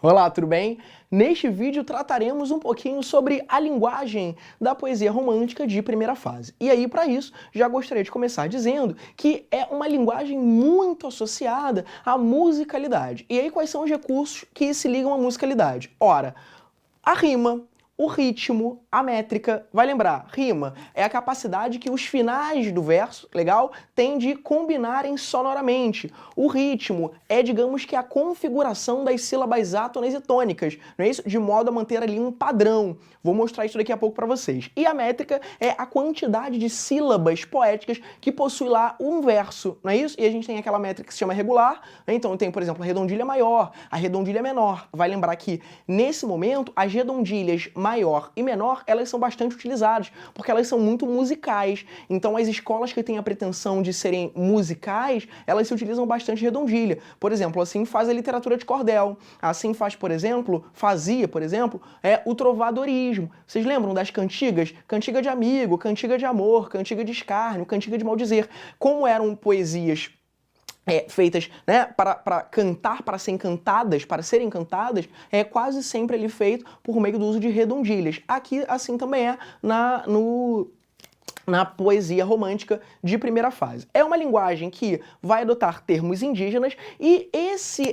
Olá, tudo bem? Neste vídeo trataremos um pouquinho sobre a linguagem da poesia romântica de primeira fase. E aí, para isso, já gostaria de começar dizendo que é uma linguagem muito associada à musicalidade. E aí, quais são os recursos que se ligam à musicalidade? Ora, a rima, o ritmo, a métrica. Vai lembrar, rima é a capacidade que os finais do verso, legal, têm de combinarem sonoramente. O ritmo é, digamos que, a configuração das sílabas átonas e tônicas, não é isso? De modo a manter ali um padrão. Vou mostrar isso daqui a pouco para vocês. E a métrica é a quantidade de sílabas poéticas que possui lá um verso, não é isso? E a gente tem aquela métrica que se chama regular, né? Então tem, por exemplo, a redondilha maior, a redondilha menor. Vai lembrar que, nesse momento, as redondilhas maior e menor, elas são bastante utilizadas, porque elas são muito musicais. Então as escolas que têm a pretensão de serem musicais, elas se utilizam bastante redondilha. Por exemplo, assim faz a literatura de cordel. Assim faz, por exemplo, o trovadorismo. Vocês lembram das cantigas? Cantiga de amigo, cantiga de amor, cantiga de escárnio, cantiga de maldizer. Como eram poesias feitas, né, para cantar, para serem cantadas, é quase sempre ali feito por meio do uso de redondilhas. Aqui, assim também é na poesia romântica de primeira fase. É uma linguagem que vai adotar termos indígenas e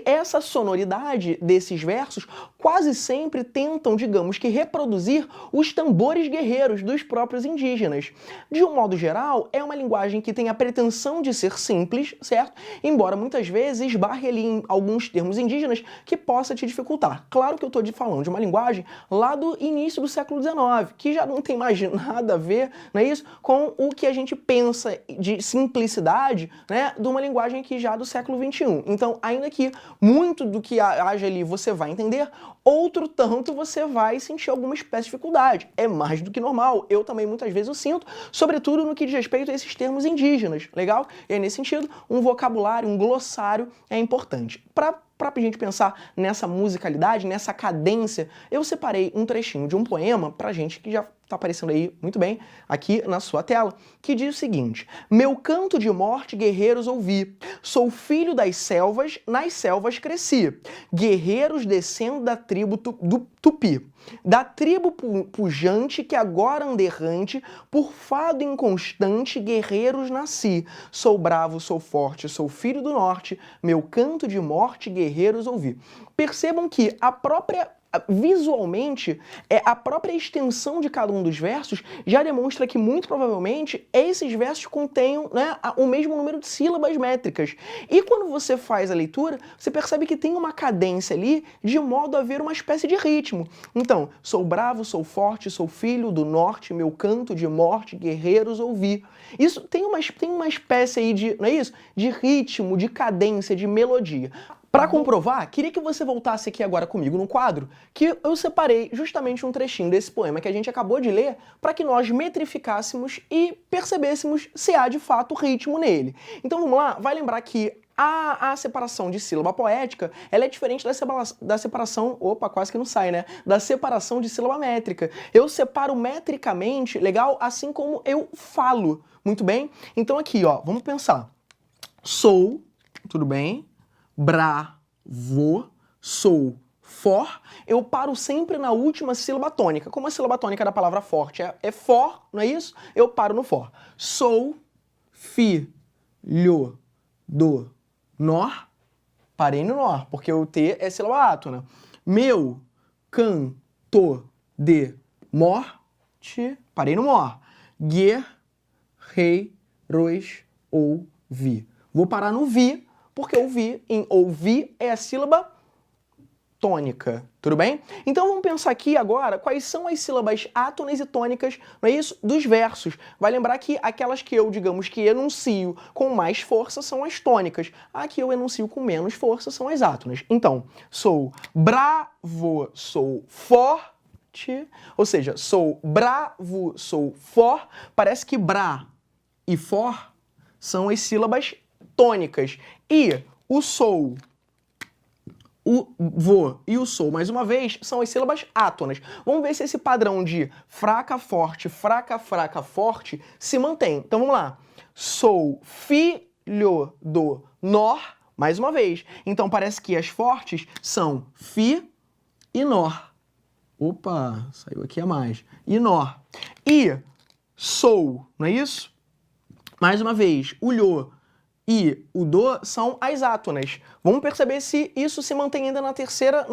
essa sonoridade desses versos quase sempre tentam, digamos que, reproduzir os tambores guerreiros dos próprios indígenas. De um modo geral, é uma linguagem que tem a pretensão de ser simples, certo? Embora muitas vezes esbarre ali em alguns termos indígenas que possa te dificultar. Claro que eu estou falando de uma linguagem lá do início do século XIX, que já não tem mais nada a ver, não é isso? Com o que a gente pensa de simplicidade, né, de uma linguagem aqui já do século XXI. Então, ainda que muito do que haja ali você vai entender, outro tanto você vai sentir alguma espécie de dificuldade. É mais do que normal. Eu também muitas vezes eu sinto, sobretudo no que diz respeito a esses termos indígenas, legal? E aí, nesse sentido, um vocabulário, um glossário é importante. Para a gente pensar nessa musicalidade, nessa cadência, eu separei um trechinho de um poema pra gente que já está aparecendo aí muito bem aqui na sua tela, que diz o seguinte: meu canto de morte, guerreiros, ouvi. Sou filho das selvas, nas selvas cresci. Guerreiros descendo da tribo do Tupi. Da tribo pujante que agora anda errante, por fado inconstante, guerreiros nasci. Sou bravo, sou forte, sou filho do norte, meu canto de morte, guerreiros ouvi. Percebam que visualmente, a própria extensão de cada um dos versos já demonstra que, muito provavelmente, esses versos contenham, né, o mesmo número de sílabas métricas. E quando você faz a leitura, você percebe que tem uma cadência ali, de modo a haver uma espécie de ritmo. Então, sou bravo, sou forte, sou filho do norte, meu canto de morte, guerreiros ouvi. Isso tem uma espécie aí de, não é isso? De ritmo, de cadência, de melodia. Para comprovar, queria que você voltasse aqui agora comigo no quadro, que eu separei justamente um trechinho desse poema que a gente acabou de ler, para que nós metrificássemos e percebêssemos se há de fato ritmo nele. Então vamos lá, vai lembrar que a separação de sílaba poética, ela é diferente da separação, opa, quase que não sai, né? Da separação de sílaba métrica. Eu separo metricamente, legal? Assim como eu falo, muito bem? Então aqui, ó, vamos pensar. Sou, tudo bem? Bravo, sou, for, eu paro sempre na última sílaba tônica. Como a sílaba tônica da palavra forte é for, não é isso? Eu paro no for. Sou filho do nor, parei no nor, porque o T é sílaba átona. Meu canto de morte, parei no mor. Guerreiros ouvi. Vou parar no vi, porque ouvir em ouvir é a sílaba tônica, tudo bem? Então vamos pensar aqui agora quais são as sílabas átonas e tônicas, não é isso? Dos versos. Vai lembrar que aquelas que eu, digamos que enuncio com mais força são as tônicas. Aqui eu enuncio com menos força são as átonas. Então, sou bravo, sou forte, ou seja, sou bravo, sou for. Parece que bra e for são as sílabas tônicas. E o sou, o vou e o sou, mais uma vez, são as sílabas átonas. Vamos ver se esse padrão de fraca, forte, fraca, fraca, forte se mantém. Então vamos lá. Sou filho do nor, mais uma vez. Então parece que as fortes são fi e nor. Opa, saiu aqui a mais. E nor. E sou, não é isso? Mais uma vez, o lho e o do são as átonas. Vamos perceber se isso se mantém ainda no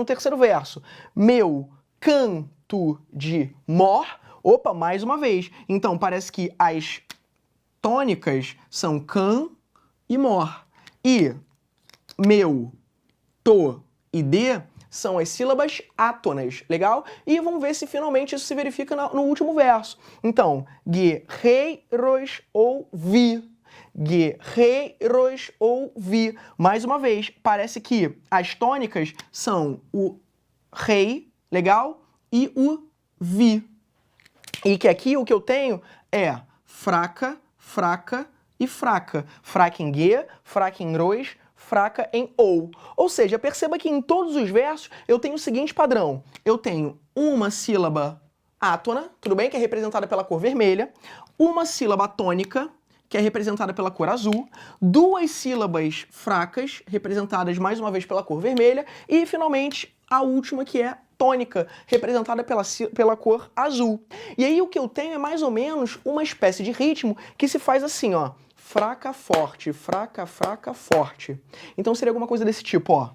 terceiro verso. Meu canto de mor. Opa, mais uma vez. Então parece que as tônicas são can e mor. E meu, to e de são as sílabas átonas, legal? E vamos ver se finalmente isso se verifica no último verso. Então, guerreiros ouvi. Guerreiros ouvi. Mais uma vez, parece que as tônicas são o rei, legal? E o vi. E que aqui o que eu tenho é fraca, fraca e fraca. Fraca em ge, fraca em rois, fraca em ou. Ou seja, perceba que em todos os versos eu tenho o seguinte padrão. Eu tenho uma sílaba átona, tudo bem? Que é representada pela cor vermelha. Uma sílaba tônica, que é representada pela cor azul. Duas sílabas fracas, representadas mais uma vez pela cor vermelha. E, finalmente, a última, que é tônica, representada pela cor azul. E aí o que eu tenho é mais ou menos uma espécie de ritmo que se faz assim, ó. Fraca, forte, fraca, fraca, forte. Então seria alguma coisa desse tipo, ó.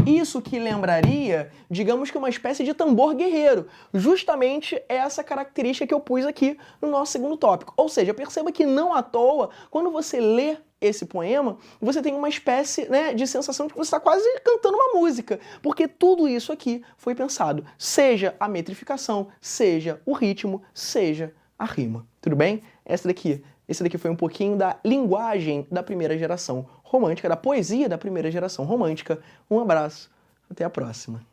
Isso que lembraria, digamos que uma espécie de tambor guerreiro. Justamente essa característica que eu pus aqui no nosso segundo tópico. Ou seja, perceba que não à toa, quando você lê esse poema, você tem uma espécie, né, de sensação de que você está quase cantando uma música, porque tudo isso aqui foi pensado, seja a metrificação, seja o ritmo, seja a rima. Tudo bem? Esse daqui foi um pouquinho da linguagem da primeira geração romântica, da poesia da primeira geração romântica. Um abraço, até a próxima.